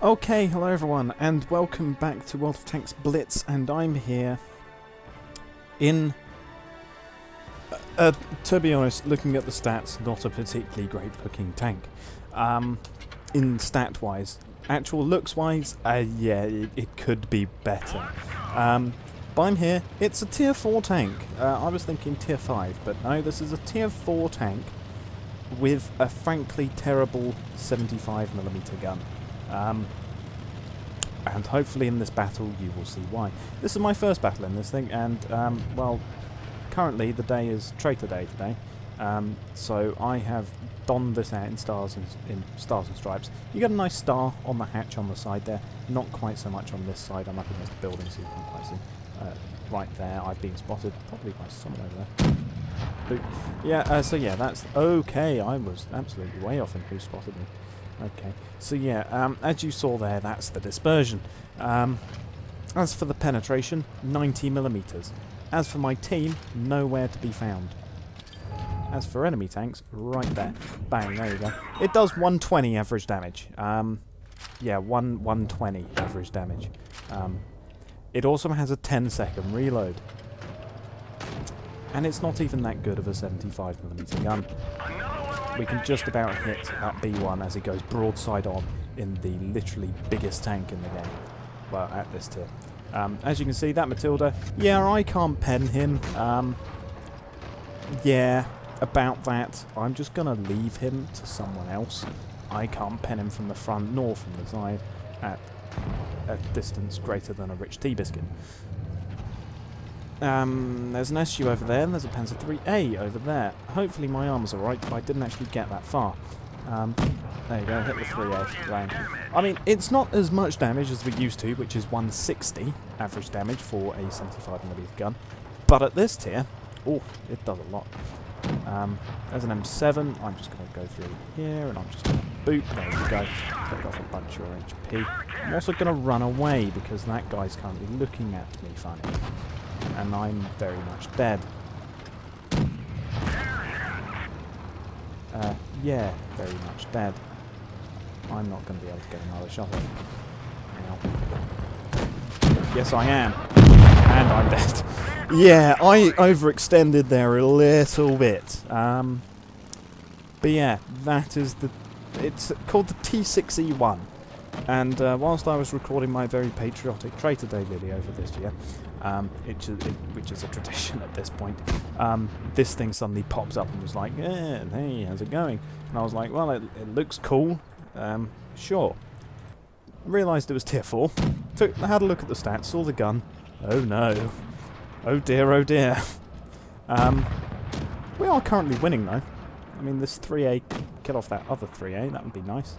Okay, hello everyone, and welcome back to World of Tanks Blitz, and I'm here in, to be honest, looking at the stats, not a particularly great looking tank. In stat-wise. Actual looks-wise, yeah, it could be better. But I'm here, it's a tier 4 tank. I was thinking tier 5, but no, this is a tier 4 tank with a frankly terrible 75mm gun. And hopefully in this battle you will see why. This is my first battle in this thing, and well, currently the day is Traitor Day today, so I have donned this out in stars and stripes. You get a nice star on the hatch on the side there, not quite so much on this side. I'm up against the building, so you can't quite see. Right there, I've been spotted, probably by someone over there. Boop. Yeah, so yeah, that's okay. I was absolutely way off in who spotted me. Okay, so yeah, as you saw there, that's the dispersion. As for the penetration, 90mm. As for my team, nowhere to be found. As for enemy tanks, right there. Bang, there you go. It does 120 average damage. Yeah, 120 average damage. It also has a 10-second reload. And it's not even that good of a 75mm gun. We can just about hit that B1 as it goes broadside on in the literally biggest tank in the game. Well, at this tier. As you can see, that Matilda, yeah, I can't pen him. Yeah, about that. I'm just going to leave him to someone else. I can't pen him from the front nor from the side at a distance greater than a rich tea biscuit. There's an SU over there, and there's a Panzer 3A over there. Hopefully my armor's alright, but I didn't actually get that far. There you go, hit the 3A. Bang. I mean, it's not as much damage as we used to, which is 160 average damage for a 75mm gun. But at this tier, oh, it does a lot. There's an M7, I'm just going to go through here, and I'm just going to boop, there we go, take off a bunch of your HP. I'm also going to run away, because that guy's currently looking at me funny. And I'm very much dead. Yeah, very much dead. I'm not going to be able to get another shot off. Now. Yes, I am. And I'm dead. Yeah, I overextended there a little bit. But yeah, that is the... It's called the T6E1. And whilst I was recording my very patriotic Traitor Day video for this year, which is a tradition at this point, this thing suddenly popped up and was like, hey, how's it going? And I was like, well, it looks cool, sure. Realised it was tier 4, had a look at the stats, saw the gun, oh no, oh dear, we are currently winning though. I mean, this 3A, kill off that other 3A, that would be nice.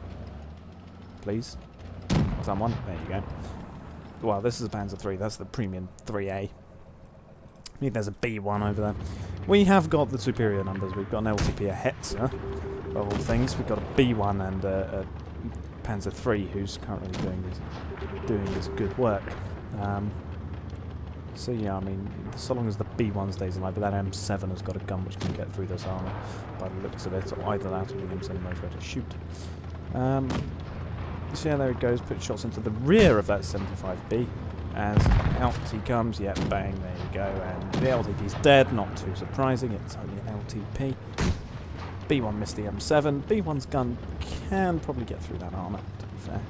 Please. Someone. There you go. Well, this is a Panzer 3. That's the premium 3A. I think there's a B1 over there. We have got the superior numbers. We've got an LTP, a Hetzer, of all things. We've got a B1 and a Panzer 3 who's currently doing his good work. So yeah, I mean, so long as the B1 stays alive, but that M7 has got a gun which can get through this armour by the looks of it, or either that or the M7 knows where to shoot. So yeah, there it goes, put shots into the rear of that 75B, as out he comes, yeah, bang, there you go, and the LTP's dead, not too surprising, it's only an LTP. B1 missed the M7, B1's gun can probably get through that armour, to be fair.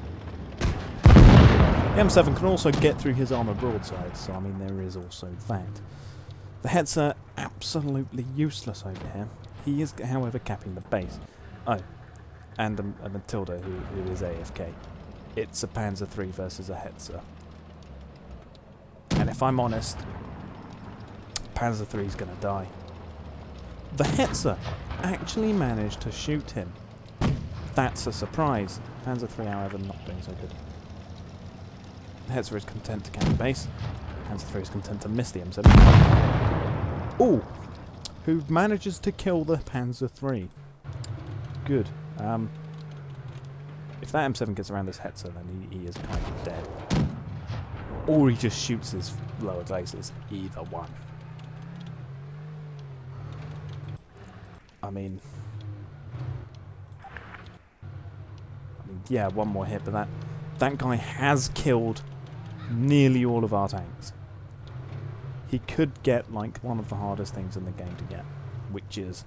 The M7 can also get through his armour broadside, so I mean there is also that. The Hetzer, absolutely useless over here. He is, however, capping the base. Oh. And a Matilda who is AFK. It's a Panzer 3 versus a Hetzer. And if I'm honest, Panzer 3 is going to die. The Hetzer actually managed to shoot him. That's a surprise. Panzer 3, however, not doing so good. The Hetzer is content to cap the base. Panzer 3 is content to miss the M7. Ooh! Who manages to kill the Panzer 3. Good. If that M7 gets around this Hetzer, then he is kind of dead. Or he just shoots his lower glaciers. Either one. I mean, yeah, one more hit, but that guy has killed nearly all of our tanks. He could get like one of the hardest things in the game to get, which is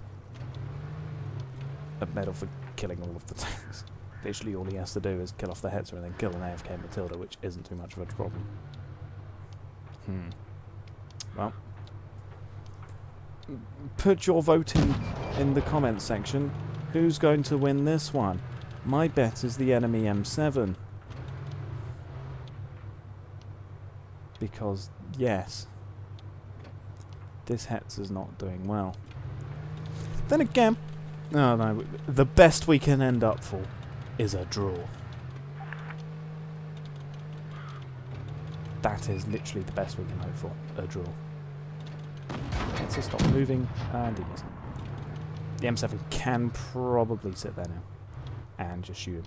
a medal for killing all of the tanks. Literally all he has to do is kill off the Hetzer and then kill an AFK Matilda, which isn't too much of a problem. Well, put your vote in the comments section. Who's going to win this one? My bet is the enemy M7. Because, yes, this Hetzer's not doing well. Then again, no, the best we can end up for is a draw. That is literally the best we can hope for, a draw. Let's just stop moving, and he doesn't. The M7 can probably sit there now and just shoot him.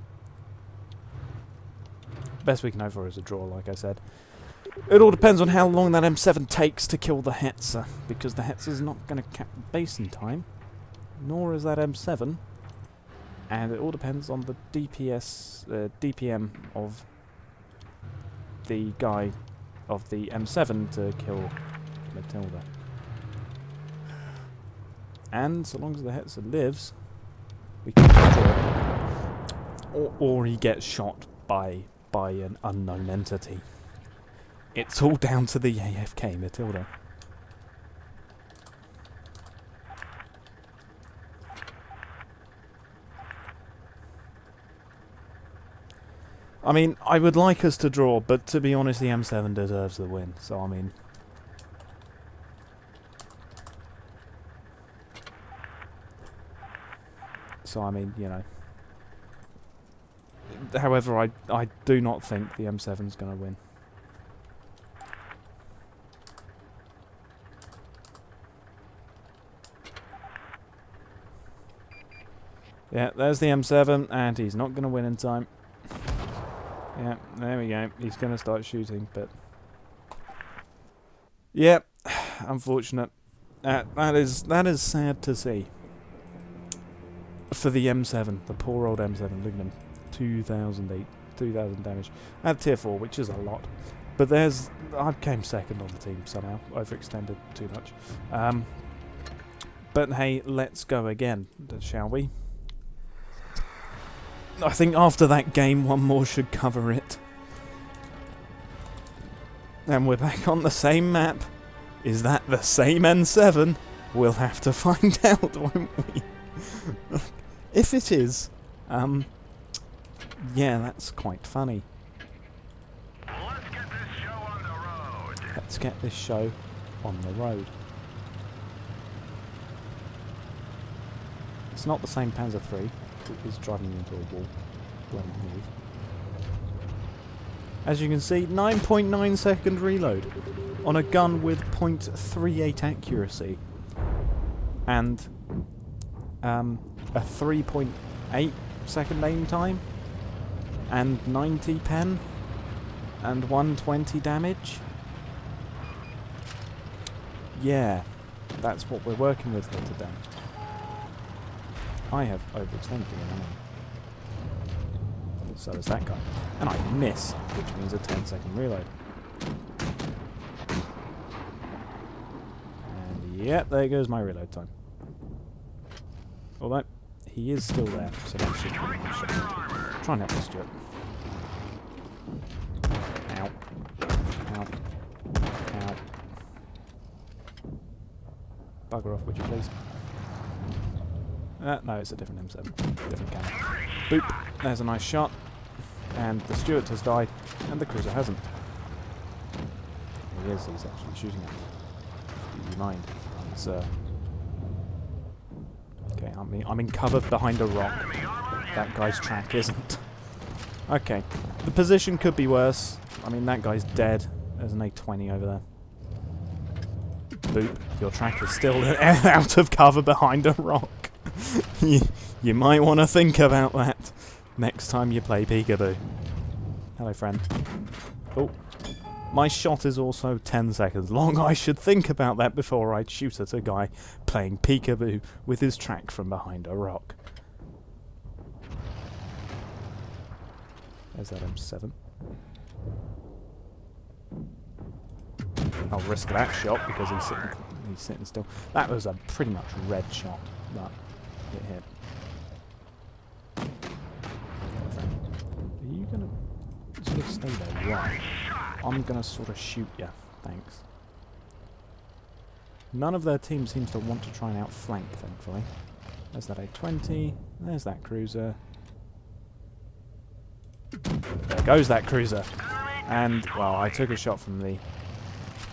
Best we can hope for is a draw, like I said. It all depends on how long that M7 takes to kill the Hetzer, because the Hetzer's not going to cap the base in time, nor is that M7, and it all depends on the DPM of the guy of the M7 to kill Matilda. And so long as the Hetzer lives, we can draw. Or he gets shot by an unknown entity. It's all down to the AFK Matilda. I mean, I would like us to draw, but to be honest, the M7 deserves the win. So, I mean... you know... However, I do not think the M7's going to win. Yeah, there's the M7, and he's not going to win in time. Yeah, there we go. He's going to start shooting, but... Yep, unfortunate. That is sad to see. For the M7, the poor old M7, look at him. 2,000 damage. At tier 4, which is a lot. But there's... I came second on the team somehow. Overextended too much. But hey, let's go again, shall we? I think after that game, one more should cover it. And we're back on the same map. Is that the same N7? We'll have to find out, won't we? If it is, yeah, that's quite funny. Let's get this show on the road. It's not the same Panzer III. Is driving me into a wall. Bloody move. As you can see, 9.9 second reload on a gun with 0.38 accuracy and a 3.8 second aim time and 90 pen and 120 damage. Yeah, that's what we're working with here today. I have overextended again, so does that guy. And I miss, which means a 10-second reload. And yep, there goes my reload time. Although, he is still there, so that should be my shot. Try and help this Stuart. Ow. Ow. Ow. Bugger off, would you please? No, it's a different M7. Different cannon. Boop. There's a nice shot. And the Stuart has died, and the cruiser hasn't. He is, he's actually shooting at me. Do you mind? It's, okay, I'm in cover behind a rock. That guy's track isn't. Okay, the position could be worse. I mean, that guy's dead. There's an A20 over there. Boop. Your track is still out of cover behind a rock. You might want to think about that next time you play Peekaboo. Hello, friend. Oh, my shot is also 10 seconds long. I should think about that before I shoot at a guy playing Peekaboo with his track from behind a rock. There's that M7. I'll risk that shot because he's sitting still. That was a pretty much red shot, but it hit. Are you gonna sort of stay there? You are. I'm gonna sort of shoot you. Thanks. None of their team seems to want to try and outflank, thankfully. There's that A20. There's that cruiser. There goes that cruiser. And, well, I took a shot from the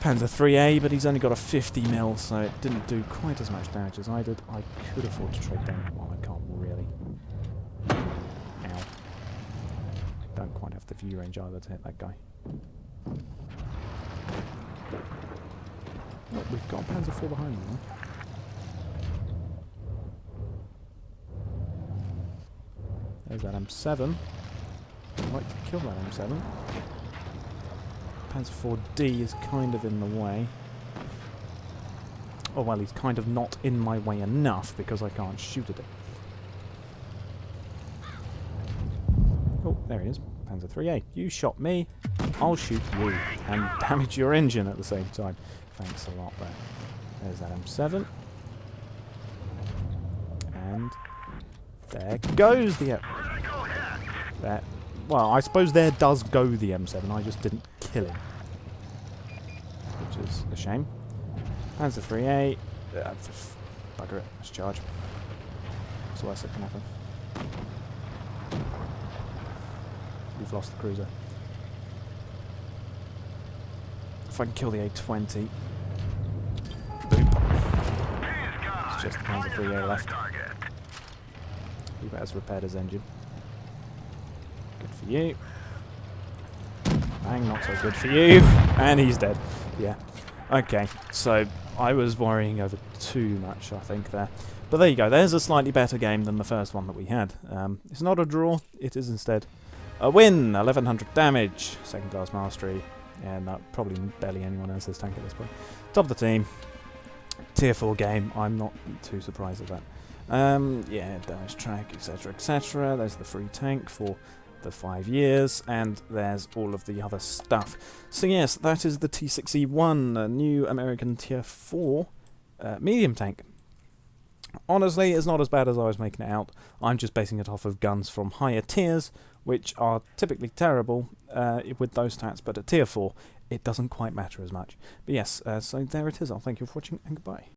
Panzer IIIA, but he's only got a 50 mil, so it didn't do quite as much damage as I did. I could afford to trade down. Well, I can't really. Ow. I don't quite have the view range either to hit that guy. Oh, we've got Panzer IV behind me now. There's that M7. I'd like to kill that M7. Panzer IV-D is kind of in the way. Oh well, he's kind of not in my way enough because I can't shoot at it. Oh, there he is. Panzer IIIA. You shot me, I'll shoot you and damage your engine at the same time. Thanks a lot there. There's that M7. And there goes the there. Well, I suppose there does go the M7. I just didn't kill him, which is a shame. Panzer IIIA. Bugger it. Let's charge. What's the worst that can happen? We've lost the cruiser. If I can kill the A20. Boop. It's just the Panzer IIIA left. He better repaired his engine. Good for you. Bang, not so good for you. And he's dead. Yeah. Okay, so I was worrying over too much, I think, there. But there you go. There's a slightly better game than the first one that we had. It's not a draw. It is instead a win. 1100 damage. Second class mastery. And probably barely anyone else's tank at this point. Top of the team. Tier 4 game. I'm not too surprised at that. Yeah, damage track, etc, etc. There's the free tank for the 5 years, and there's all of the other stuff. So yes, that is the T6E1, a new American Tier 4 medium tank. Honestly, it's not as bad as I was making it out. I'm just basing it off of guns from higher tiers, which are typically terrible with those stats, but at Tier 4, it doesn't quite matter as much. But yes, so there it is. I'll thank you for watching, and goodbye.